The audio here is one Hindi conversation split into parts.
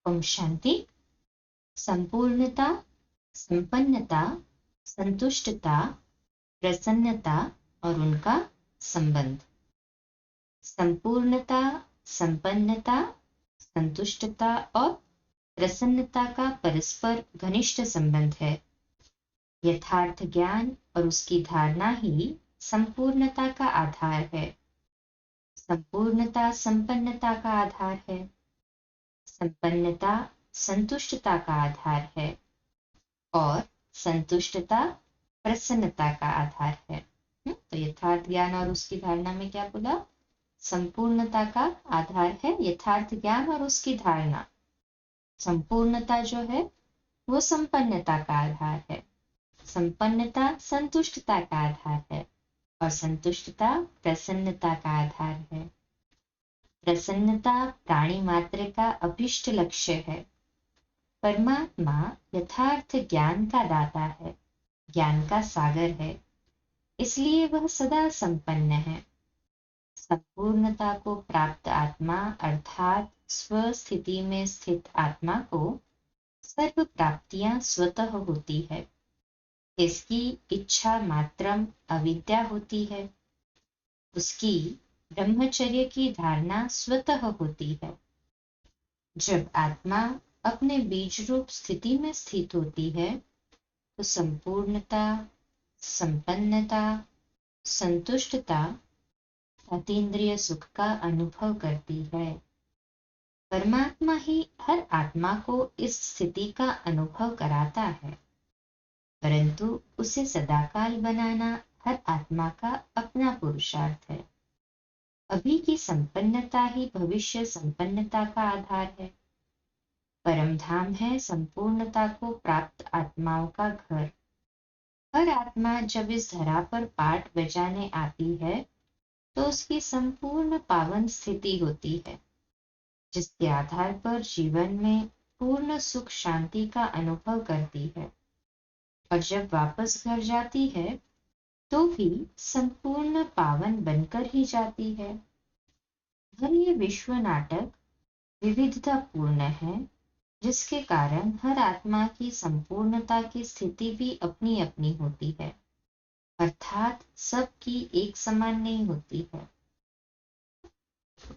ओम शांति। संपूर्णता, संपन्नता, संतुष्टता, प्रसन्नता और उनका संबंध। संपूर्णता, संपन्नता, संतुष्टता और प्रसन्नता का परस्पर घनिष्ठ संबंध है। यथार्थ ज्ञान और उसकी धारणा ही संपूर्णता का आधार है। संपूर्णता संपन्नता का आधार है। संपन्नता संतुष्टता का आधार है और संतुष्टता प्रसन्नता का आधार है। तो यथार्थ ज्ञान और उसकी धारणा में क्या बोला? संपूर्णता का आधार है यथार्थ ज्ञान और उसकी धारणा। संपूर्णता जो है वो संपन्नता का आधार है। संपन्नता संतुष्टता का आधार है और संतुष्टता प्रसन्नता का आधार है। प्रसन्नता प्राणी मात्र का अभिष्ट लक्ष्य है। परमात्मा यथार्थ ज्ञान का दाता है, ज्ञान का सागर है, इसलिए वह सदा संपन्न है। संपूर्णता को प्राप्त आत्मा अर्थात स्वस्थिति में स्थित आत्मा को सर्व प्राप्तियां स्वतः होती है। इसकी इच्छा मात्रम अविद्या होती है। उसकी ब्रह्मचर्य की धारणा स्वतः होती है। जब आत्मा अपने बीज रूप स्थिति में स्थित होती है तो संपूर्णता, संपन्नता, संतुष्टता, अतीन्द्रिय सुख का अनुभव करती है। परमात्मा ही हर आत्मा को इस स्थिति का अनुभव कराता है, परंतु उसे सदाकाल बनाना हर आत्मा का अपना पुरुषार्थ है। अभी की संपन्नता ही भविष्य संपन्नता का आधार है। परम धाम है संपूर्णता को प्राप्त आत्माओं का घर। हर आत्मा जब इस धरा पर पाठ बजाने आती है तो उसकी संपूर्ण पावन स्थिति होती है, जिसके आधार पर जीवन में पूर्ण सुख शांति का अनुभव करती है और जब वापस घर जाती है तो भी संपूर्ण पावन बनकर ही जाती है। हर ये विश्व नाटक विविधता पूर्ण है, जिसके कारण हर आत्मा की संपूर्णता की स्थिति भी अपनी अपनी होती है, अर्थात सबकी एक समान नहीं होती है।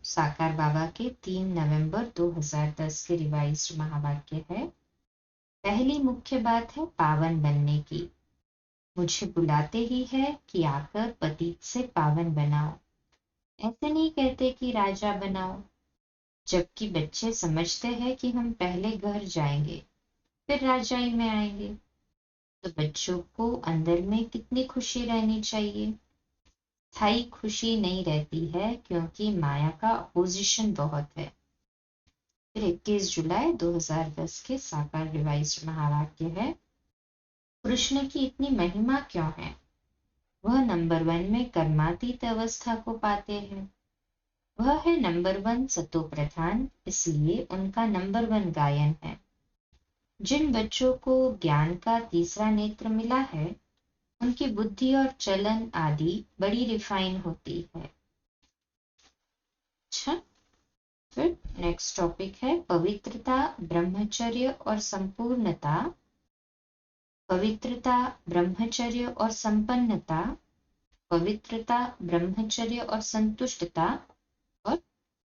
साकार बाबा के 3 नवंबर 2010 के रिवाइज्ड महावाक्य है। पहली मुख्य बात है पावन बनने की। मुझे बुलाते ही है कि आकर पतित से पावन बनाओ। ऐसे नहीं कहते कि राजा बनाओ, जबकि बच्चे समझते हैं कि हम पहले घर जाएंगे फिर राजाई में आएंगे। तो बच्चों को अंदर में कितनी खुशी रहनी चाहिए। स्थायी खुशी नहीं रहती है क्योंकि माया का अपोजिशन बहुत है। फिर 21 जुलाई 2010 के साकार रिवाइज्ड महावाक्य है। कृष्ण की इतनी महिमा क्यों है? वह नंबर 1 में कर्मातीत अवस्था को पाते हैं। वह है नंबर 1 सतो प्रधान, इसलिए उनका नंबर 1 गायन है। जिन बच्चों को ज्ञान का तीसरा नेत्र मिला है उनकी बुद्धि और चलन आदि बड़ी रिफाइन होती है। अच्छा, फिर नेक्स्ट टॉपिक है पवित्रता, ब्रह्मचर्य और संपूर्णता। पवित्रता, ब्रह्मचर्य और संपन्नता, पवित्रता, ब्रह्मचर्य और संतुष्टता, और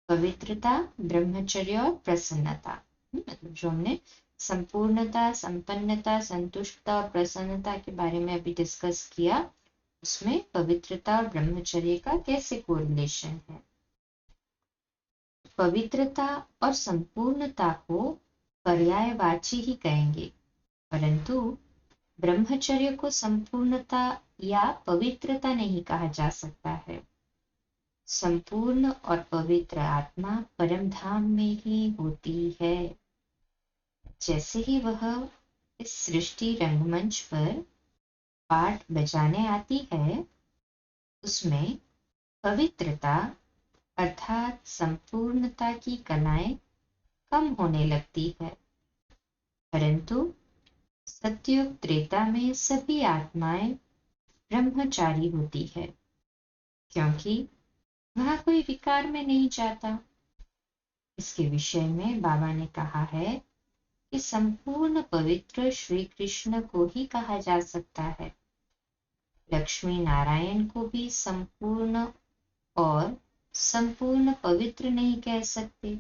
पवित्रता, ब्रह्मचर्य और प्रसन्नता। मतलब जो हमने संपूर्णता, संपन्नता, संतुष्टता और प्रसन्नता के बारे में अभी डिस्कस किया, उसमें पवित्रता और ब्रह्मचर्य का कैसे कोरिलेशन है। पवित्रता और संपूर्णता को पर्यायवाची ही कहेंगे, परंतु ब्रह्मचर्य को संपूर्णता या पवित्रता नहीं कहा जा सकता है। संपूर्ण और पवित्र आत्मा परम धाम में ही होती है। जैसे ही वह इस सृष्टि रंगमंच पर पाठ बजाने आती है, उसमें पवित्रता अर्थात संपूर्णता की कलाएं कम होने लगती है, परंतु सतयुग त्रेता में सभी आत्माएं ब्रह्मचारी होती है, क्योंकि वहां कोई विकार में नहीं जाता। इसके विषय में बाबा ने कहा है कि संपूर्ण पवित्र श्री कृष्ण को ही कहा जा सकता है। लक्ष्मी नारायण को भी संपूर्ण और संपूर्ण पवित्र नहीं कह सकते,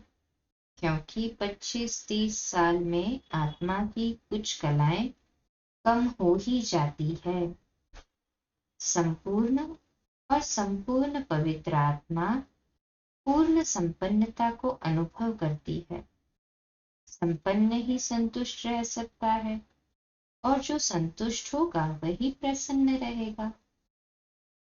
क्योंकि 25-30 साल में आत्मा की कुछ कलाएं कम हो ही जाती है। संपूर्ण और संपूर्ण पवित्र आत्मा पूर्ण संपन्नता को अनुभव करती है। संपन्न ही संतुष्ट रह सकता है, और जो संतुष्ट होगा वही प्रसन्न रहेगा।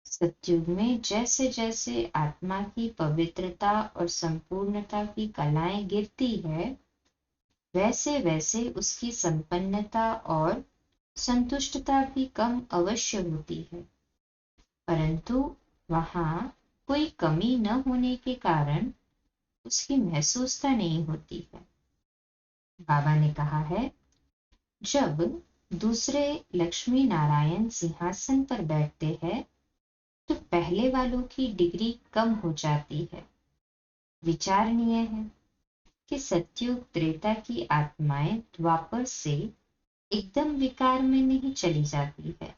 सतयुग में जैसे जैसे आत्मा की पवित्रता और संपूर्णता की कलाएं गिरती है, वैसे वैसे उसकी संपन्नता और संतुष्टता भी कम अवश्य होती है। परंतु वहां कोई कमी न होने के कारण उसकी महसूसता नहीं होती है। बाबा ने कहा है, जब दूसरे लक्ष्मी नारायण सिंहासन पर बैठते हैं तो पहले वालों की डिग्री कम हो जाती है। विचारणीय है कि सतयुग त्रेता की आत्माएं द्वापर से एकदम विकार में नहीं चली जाती है।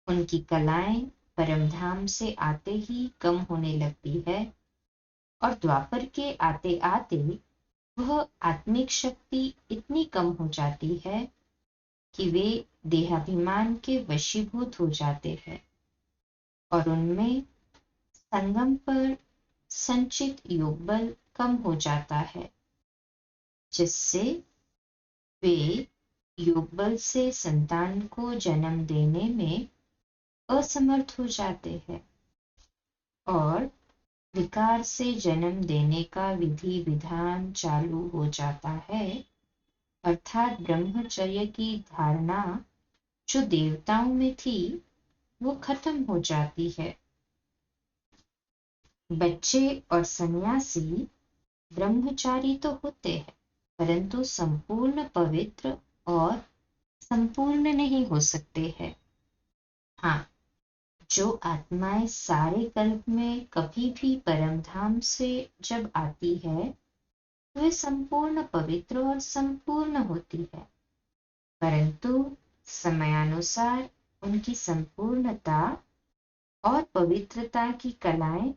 उनकी कलाएं परमधाम से आते ही कम होने लगती है, और द्वापर के आते आते वह आत्मिक शक्ति इतनी कम हो जाती है कि वे देहाभिमान के वशीभूत हो जाते हैं, और उनमें संगम पर संचित योग बल कम हो जाता है, जिससे वे योग बल से संतान को जन्म देने में असमर्थ हो जाते हैं, और विकार से जन्म देने का विधि विधान चालू हो जाता है, अर्थात ब्रह्मचर्य की धारणा जो देवताओं में थी वो खत्म हो जाती है। बच्चे और सन्यासी ब्रह्मचारी तो होते हैं, परंतु संपूर्ण पवित्र और संपूर्ण नहीं हो सकते हैं। हाँ, जो आत्माएं सारे कल्प में कभी भी परमधाम से जब आती है, वे संपूर्ण पवित्र और संपूर्ण होती है, परंतु समयानुसार उनकी संपूर्णता और पवित्रता की कलाएं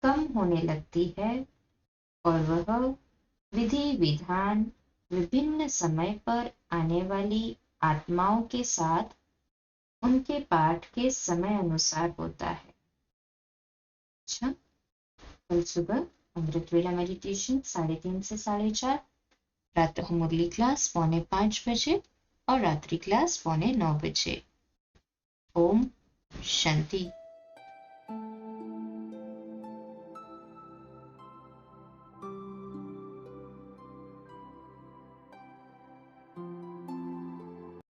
कम होने लगती है, और वह विधि विधान विभिन्न समय पर आने वाली आत्माओं के साथ उनके पाठ के समय अनुसार होता है। अच्छा, कल सुबह अमृत वेला मेडिटेशन 3:30 से 4:30, प्रातः मुरली क्लास 4:45 बजे और रात्रि क्लास 8:45 बजे। ओम शांति।